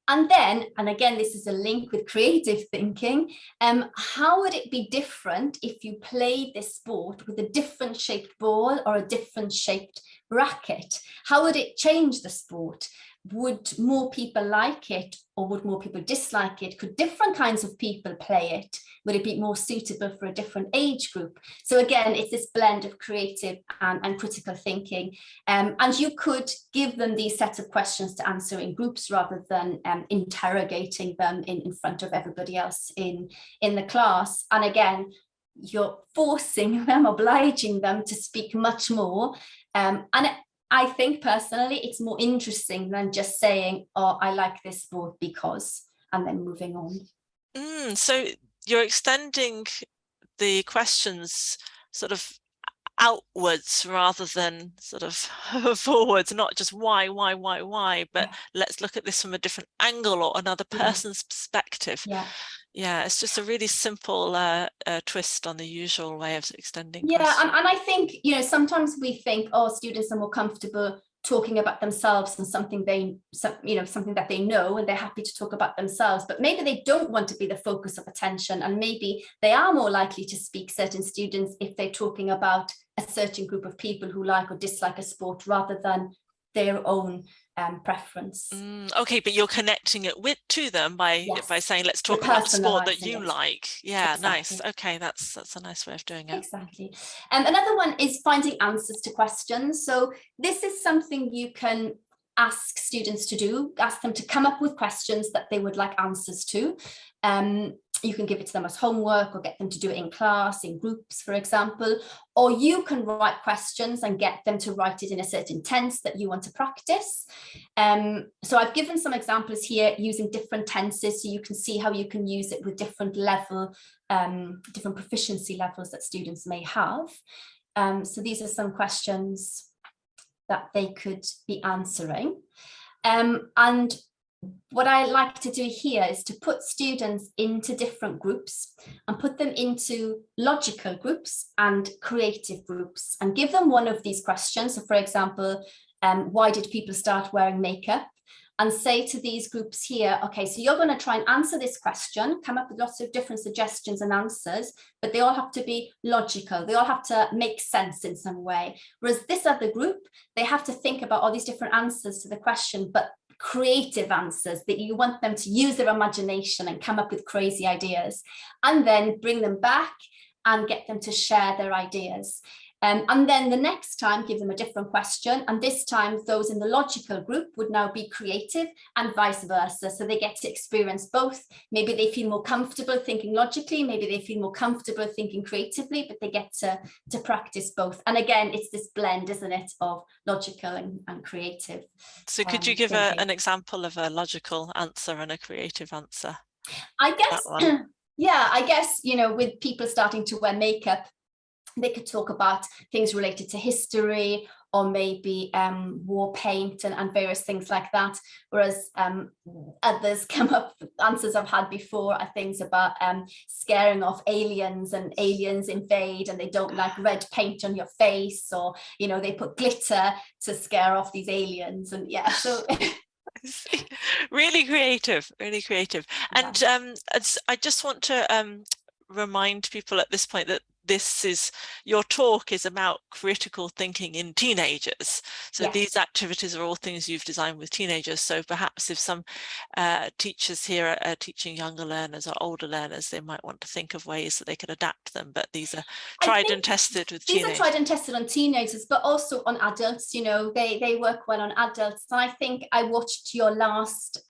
And then, and again, this is a link with creative thinking, how would it be different if you played this sport with a different shaped ball or a different shaped racket? How would it change the sport? Would more people like it, or would more people dislike it? Could different kinds of people play it? Would it be more suitable for a different age group? So again, it's this blend of creative and critical thinking. And you could give them these sets of questions to answer in groups rather than interrogating them in front of everybody else in the class. And again, you're forcing them, obliging them to speak much more. And I think personally, it's more interesting than just saying, I like this sport because, and then moving on. So you're extending the questions sort of outwards rather than sort of forwards, not just why, but let's look at this from a different angle or another person's perspective. Yeah, it's just a really simple twist on the usual way of extending questions. And I think, sometimes we think, students are more comfortable talking about themselves and something that they know, and they're happy to talk about themselves, but maybe they don't want to be the focus of attention, and maybe they are more likely to speak, certain students, if they're talking about a certain group of people who like or dislike a sport rather than their own preference. Okay, but you're connecting it to them by saying, let's talk about the sport that you like. Yeah, exactly. Nice. Okay, that's a nice way of doing it. Exactly. Another one is finding answers to questions. So this is something you can ask students to do, ask them to come up with questions that they would like answers to. You can give it to them as homework or get them to do it in class, in groups, for example, or you can write questions and get them to write it in a certain tense that you want to practice. So I've given some examples here using different tenses, so you can see how you can use it with different different proficiency levels that students may have. So these are some questions that they could be answering. And what I like to do here is to put students into different groups and put them into logical groups and creative groups and give them one of these questions. So for example, why did people start wearing makeup? And say to these groups here, okay, so you're going to try and answer this question, come up with lots of different suggestions and answers, but they all have to be logical. They all have to make sense in some way. Whereas this other group, they have to think about all these different answers to the question, but creative answers, that you want them to use their imagination and come up with crazy ideas, and then bring them back and get them to share their ideas. And then the next time, give them a different question. And this time, those in the logical group would now be creative, and vice versa. So they get to experience both. Maybe they feel more comfortable thinking logically. Maybe they feel more comfortable thinking creatively, but they get to practice both. And again, it's this blend, isn't it, of logical and creative. So could you give an example of a logical answer and a creative answer? I guess, I guess, with people starting to wear makeup, they could talk about things related to history, or maybe war paint and various things like that. Whereas others come up, answers I've had before are things about scaring off aliens, and aliens invade and they don't like red paint on your face, or, they put glitter to scare off these aliens. And so Really creative, really creative. Yeah. And I just want to remind people at this point that your talk is about critical thinking in teenagers. So Yes. these activities are all things you've designed with teenagers. So perhaps if some teachers here are teaching younger learners or older learners, they might want to think of ways that they can adapt them. But these are tried and tested with these teenagers. These are tried and tested on teenagers, but also on adults. You know, they work well on adults. And I think I watched your last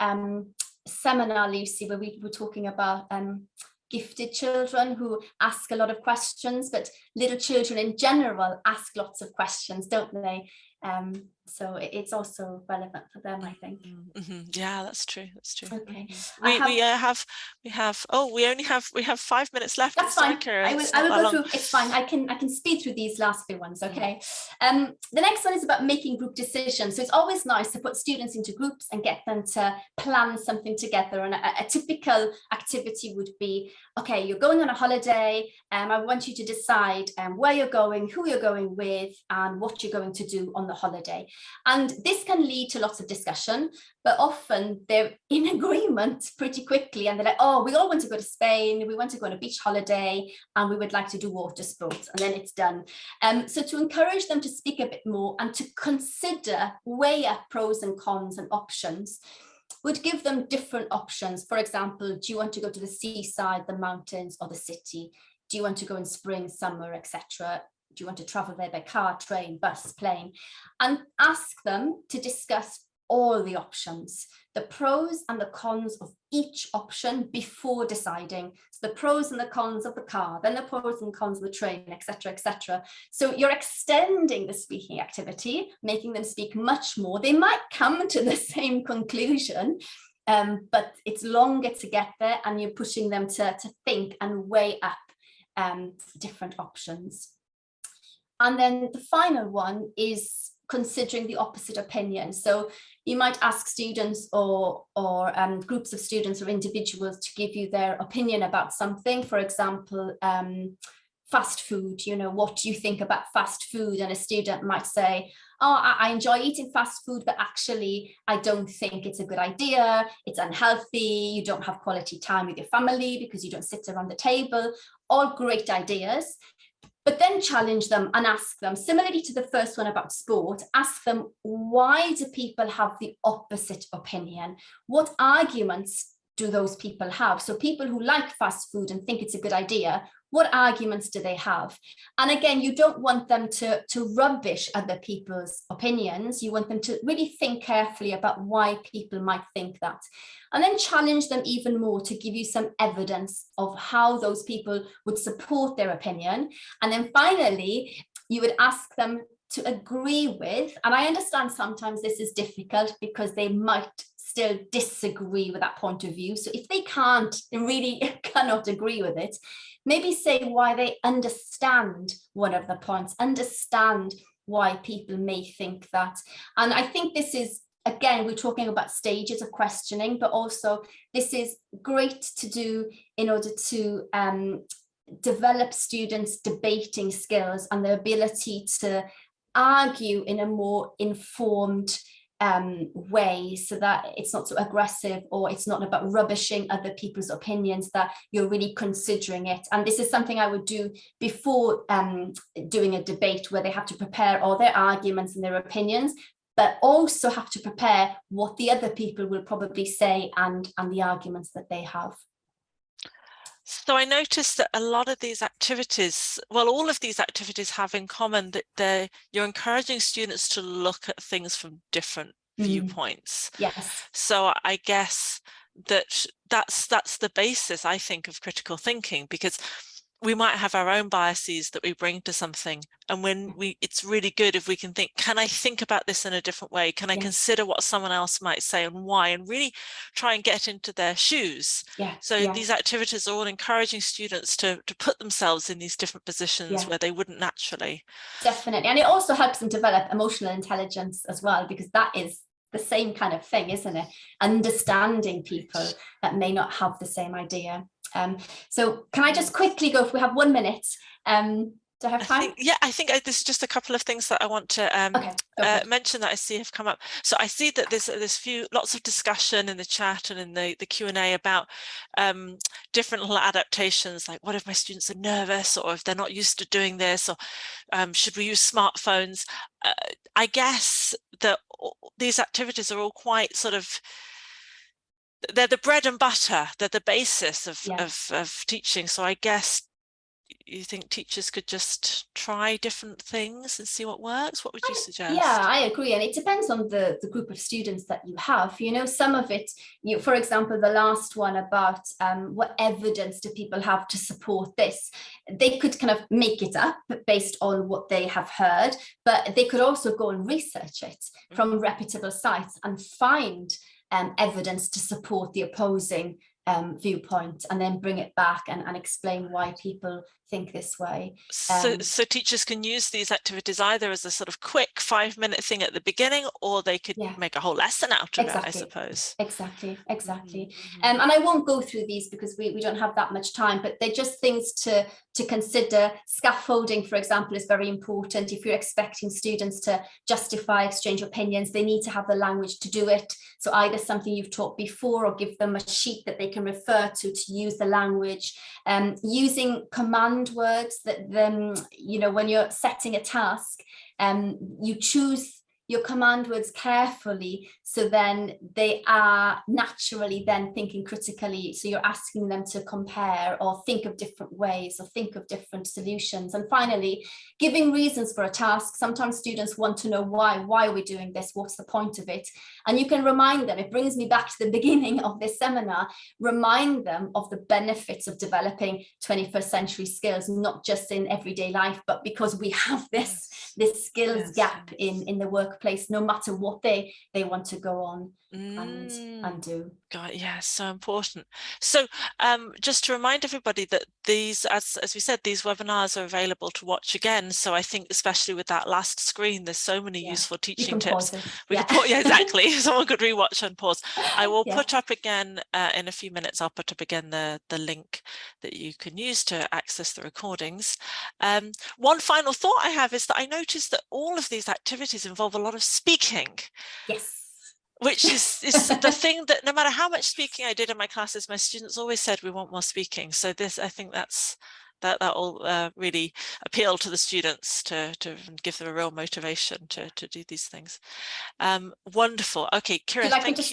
seminar, Lucy, where we were talking about gifted children who ask a lot of questions, but little children in general ask lots of questions, don't they? So it's also relevant for them, I think. Yeah, that's true. That's true. Okay. We only have 5 minutes left. That's fine. I will go through. It's fine. I can speed through these last few ones. Okay. The next one is about making group decisions. So it's always nice to put students into groups and get them to plan something together. And a typical activity would be, okay, you're going on a holiday. I want you to decide where you're going, who you're going with, and what you're going to do on the holiday. And this can lead to lots of discussion, but often they're in agreement pretty quickly. And they're like, oh, we all want to go to Spain. We want to go on a beach holiday and we would like to do water sports. And then it's done. So to encourage them to speak a bit more and to consider, weigh up pros and cons and options, would give them different options. For example, do you want to go to the seaside, the mountains, or the city? Do you want to go in spring, summer, etc.? Do you want to travel there by car, train, bus, plane? And ask them to discuss all the options, the pros and the cons of each option before deciding. So the pros and the cons of the car, then the pros and cons of the train, etc., etc. So you're extending the speaking activity, making them speak much more. They might come to the same conclusion, but it's longer to get there, and you're pushing them to think and weigh up different options. And then the final one is considering the opposite opinion. So you might ask students or groups of students or individuals to give you their opinion about something. For example, fast food, you know, what do you think about fast food? And a student might say, oh, I enjoy eating fast food, but actually I don't think it's a good idea. It's unhealthy. You don't have quality time with your family because you don't sit around the table. All great ideas. But then challenge them and ask them, similarly to the first one about sport, ask them, why do people have the opposite opinion? What arguments do those people have? So people who like fast food and think it's a good idea, what arguments do they have? And again, you don't want them to rubbish other people's opinions. You want them to really think carefully about why people might think that. And then challenge them even more to give you some evidence of how those people would support their opinion. And then finally, you would ask them to agree with, and I understand sometimes this is difficult because they might still disagree with that point of view. So if they really cannot agree with it, maybe say why they understand one of the points, understand why people may think that. And I think this is, again, we're talking about stages of questioning, but also this is great to do in order to develop students' debating skills and their ability to argue in a more informed way, so that it's not so aggressive, or it's not about rubbishing other people's opinions, that you're really considering it. And this is something I would do before doing a debate, where they have to prepare all their arguments and their opinions, but also have to prepare what the other people will probably say and the arguments that they have. So I noticed that a lot of these activities, well, all of these activities have in common that you're encouraging students to look at things from different viewpoints. Yes. So I guess that's the basis, I think, of critical thinking, because we might have our own biases that we bring to something, and it's really good if we can think, can I think about this in a different way? Can I consider what someone else might say and why, and really try and get into their shoes? These activities are all encouraging students to put themselves in these different positions where they wouldn't naturally. Definitely. And it also helps them develop emotional intelligence as well, because that is the same kind of thing, isn't it? Understanding people that may not have the same idea. So can I just quickly go, if we have 1 minute, Do I have time? I think there's just a couple of things that I want to mention that I see have come up. So I see that there's lots of discussion in the chat and in the Q&A about different little adaptations, like what if my students are nervous, or if they're not used to doing this, or should we use smartphones? I guess that these activities are all quite sort of, they're the bread and butter, they're the basis of teaching. So I guess you think teachers could just try different things and see what works? What would you suggest? Yeah, I agree. And it depends on the group of students that you have. You know, some of it, for example, the last one about what evidence do people have to support this? They could kind of make it up based on what they have heard, but they could also go and research it from reputable sites and find evidence to support the opposing viewpoint, and then bring it back and explain why people think this way. So teachers can use these activities either as a sort of quick 5-minute thing at the beginning, or they could make a whole lesson out of it, I suppose. Exactly. And I won't go through these because we don't have that much time, but they're just things to consider. Scaffolding, for example, is very important. If you're expecting students to justify, exchange opinions, they need to have the language to do it. So either something you've taught before, or give them a sheet that they can refer to use the language. Using command words that you know, when you're setting a task, you choose your command words carefully, so then they are naturally then thinking critically. So you're asking them to compare or think of different ways or think of different solutions. And finally, giving reasons for a task. Sometimes students want to know why are we doing this? What's the point of it? And you can remind them. It brings me back to the beginning of this seminar. Remind them of the benefits of developing 21st century skills, not just in everyday life, but because we have this skills gap in the workplace, no matter what they want to go on and do. God, yeah, so important. So just to remind everybody that these, as we said, these webinars are available to watch again. So I think especially with that last screen, there's so many useful teaching tips. We could put, exactly. Someone could rewatch and pause. I will put up again in a few minutes. I'll put up again the link that you can use to access the recordings. One final thought I have is that I noticed that all of these activities involve a lot of speaking. Yes. Which is the thing that no matter how much speaking I did in my classes, my students always said we want more speaking. So this, I think that will really appeal to the students to give them a real motivation to do these things. Wonderful. Okay, Kera, thank you.